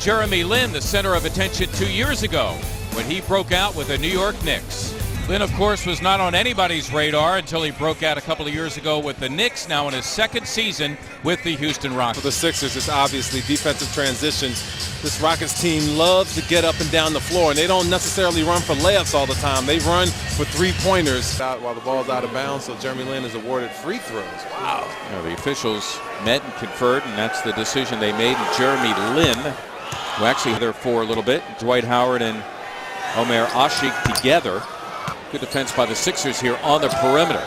Jeremy Lin, the center of attention 2 years ago when he broke out with the New York Knicks. Lin, of course, was not on anybody's radar until he broke out a couple of years ago with the Knicks, now in his second season with the Houston Rockets. For the Sixers, it's obviously defensive transitions. This Rockets team loves to get up and down the floor, and they don't necessarily run for layups all the time. They run for three-pointers while the ball's out of bounds, so Jeremy Lin is awarded free throws. Wow. You know, the officials met and conferred, and that's the decision they made. And Jeremy Lin, who actually there for a little bit, Dwight Howard and Omer Ashik together. Good defense by the Sixers here on the perimeter.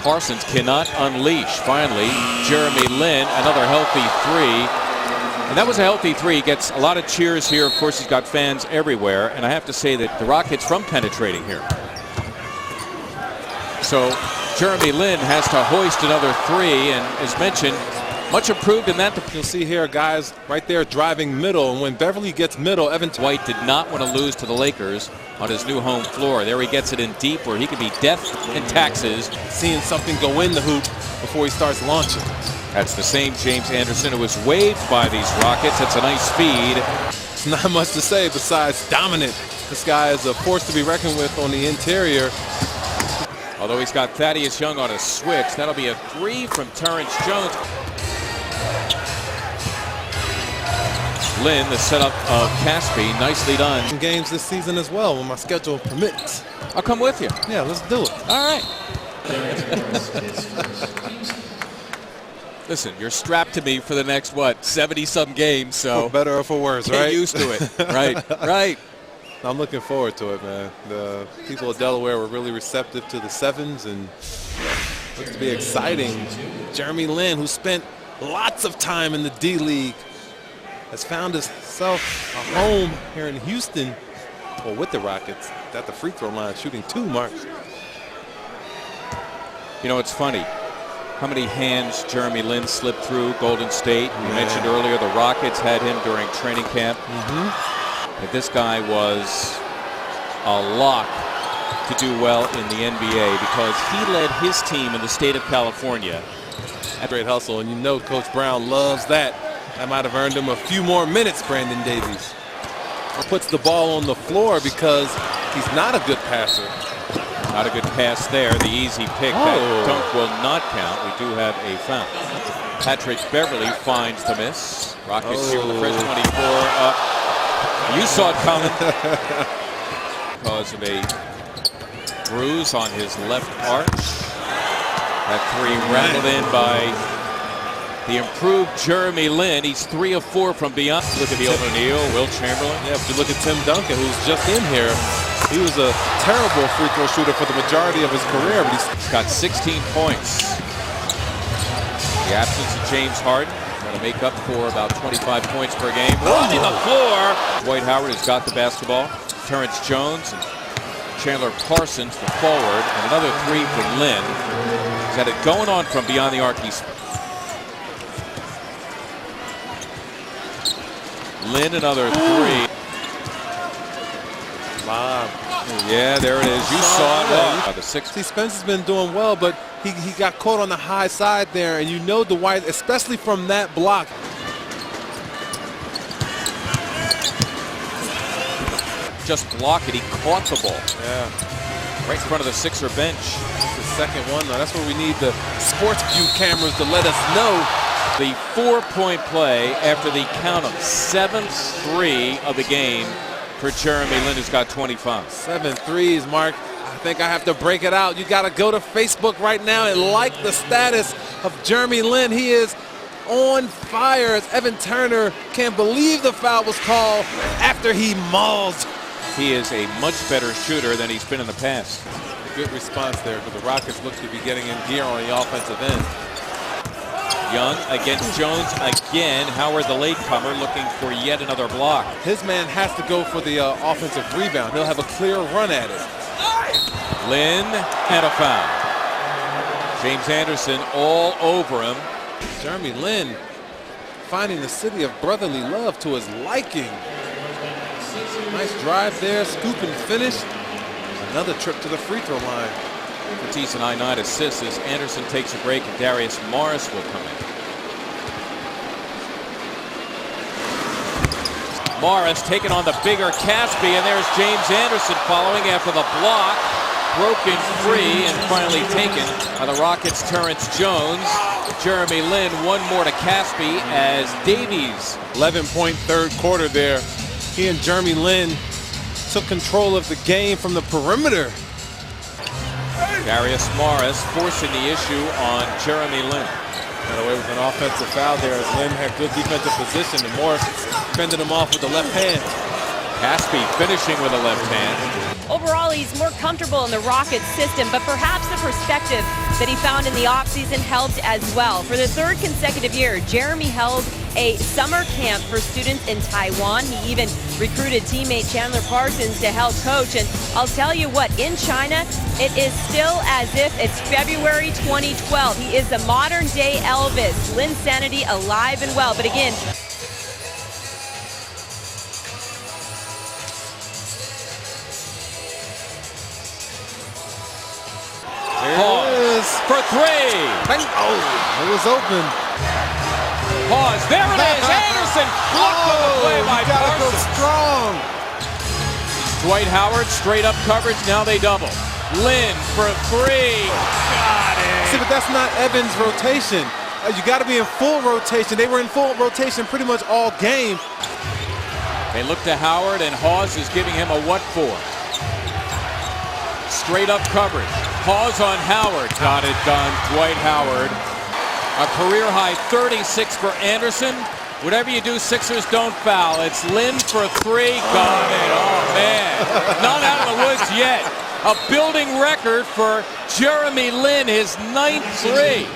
Parsons cannot unleash. Finally, Jeremy Lin, another healthy three. And that was a healthy three. He gets a lot of cheers here. Of course, he's got fans everywhere. And I have to say that the Rockets from penetrating here. So Jeremy Lin has to hoist another three. And as mentioned, much improved in that. You'll see here guys right there driving middle, and when Beverly gets middle, Evan White did not want to lose to the Lakers on his new home floor. There he gets it in deep where he could be death in taxes. Seeing something go in the hoop before he starts launching. That's the same James Anderson who was waived by these Rockets. That's a nice speed. It's not much to say besides dominant. This guy is a force to be reckoned with on the interior. Although he's got Thaddeus Young on a switch. That'll be a three from Terrence Jones. Lin, the setup of Caspi, nicely done. Games this season as well when my schedule permits. I'll come with you. Yeah, let's do it. All right. Listen, you're strapped to me for the next, what, 70-some games, so. For better or for worse, get right? Get used to it. Right, right. I'm looking forward to it, man. The people of Delaware were really receptive to the sevens, and looks to be exciting. Jeremy Lin, who spent lots of time in the D-League, has found himself a home here in Houston, or with the Rockets, at the free throw line, shooting 2 marks. You know, it's funny how many hands Jeremy Lin slipped through Golden State. You mentioned earlier the Rockets had him during training camp. But this guy was a lock to do well in the NBA because he led his team in the state of California. Great hustle, and you know Coach Brown loves that. That might have earned him a few more minutes, Brandon Davies. Puts the ball on the floor because he's not a good passer. Not a good pass there. The easy pick. That dunk will not count. We do have a foul. Patrick Beverly finds the miss. Rockets here with the fresh 24 up. You saw it coming. Because of a bruise on his left arch. That three rattled in by the improved Jeremy Lin. He's 3 of 4 from beyond. Look at Neil O'Neal, Will Chamberlain. Yeah, if you look at Tim Duncan, who's just in here, he was a terrible free throw shooter for the majority of his career, but he's got 16 points. The absence of James Harden going to make up for about 25 points per game. Running the floor. Dwight Howard has got the basketball. Terrence Jones and Chandler Parsons, the forward, and another three from Lin. He's had it going on from beyond the arc. He's Lin, another three. Wow. Yeah, there it is. You saw it. Well. The sixth. See, Spence has been doing well, but he got caught on the high side there, and you know Dwight, especially from that block. Just block it. He caught the ball. Yeah. Right in front of the Sixer bench. That's the second one. Now, that's where we need the sports view cameras to let us know. The 4-point play after the count of 7-3 of the game for Jeremy Lin, who's got 25. 7 threes, Mark. I think I have to break it out. You got to go to Facebook right now and like the status of Jeremy Lin. He is on fire as Evan Turner can't believe the foul was called after he mauled. He is a much better shooter than he's been in the past. Good response there, but the Rockets look to be getting in gear on the offensive end. Young against Jones again. Howard, the latecomer, looking for yet another block. His man has to go for the offensive rebound. He'll have a clear run at it. Lin and a foul. James Anderson all over him. Jeremy Lin finding the city of brotherly love to his liking. Nice drive there, scoop and finish. Another trip to the free throw line. Matisse and I 9 assists as Anderson takes a break and Darius Morris will come in. Morris taking on the bigger Caspi, and there's James Anderson following after the block. Broken free and finally taken by the Rockets' Terrence Jones. Jeremy Lin, one more to Caspi as Davies. 11-point third quarter there. He and Jeremy Lin took control of the game from the perimeter. Darius Morris forcing the issue on Jeremy Lin. Got away with an offensive foul there as Lin had good defensive position, and Morris fended him off with the left hand. Caspi finishing with a left hand. Overall, he's more comfortable in the Rockets system, but perhaps the perspective that he found in the offseason helped as well. For the third consecutive year, Jeremy held a summer camp for students in Taiwan. He even recruited teammate Chandler Parsons to help coach. And I'll tell you what, in China, it is still as if it's February 2012. He is the modern-day Elvis. Linsanity alive and well. But again, Pause for three. Oh, it was open. Pause. There it is. Anderson blocked on the play by gotta go Parsons. strong. Dwight Howard straight up coverage. Now they double. Lin for three. Got it. See, but that's not Evans' rotation. You got to be in full rotation. They were in full rotation pretty much all game. They look to Howard, and Hawes is giving him a what for. Straight up coverage. Pause on Howard. Got it done. Dwight Howard. A career high 36 for Anderson. Whatever you do, Sixers don't foul. It's Lin for three. Got it. Oh, man. Not out of the woods yet. A building record for Jeremy Lin, his 9th three.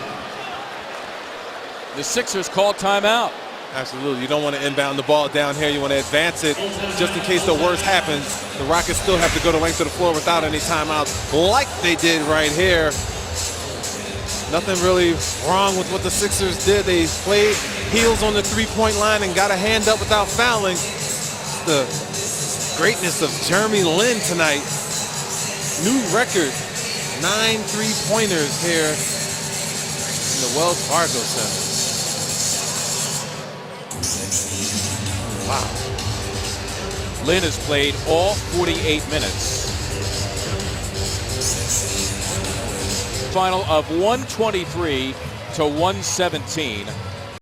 The Sixers call timeout. Absolutely. You don't want to inbound the ball down here. You want to advance it just in case the worst happens. The Rockets still have to go the length of the floor without any timeouts like they did right here. Nothing really wrong with what the Sixers did. They played heels on the three-point line and got a hand up without fouling. The greatness of Jeremy Lin tonight. New record, 9 3-pointers here in the Wells Fargo Center. Wow. Lin has played all 48 minutes. Final of 123 to 117.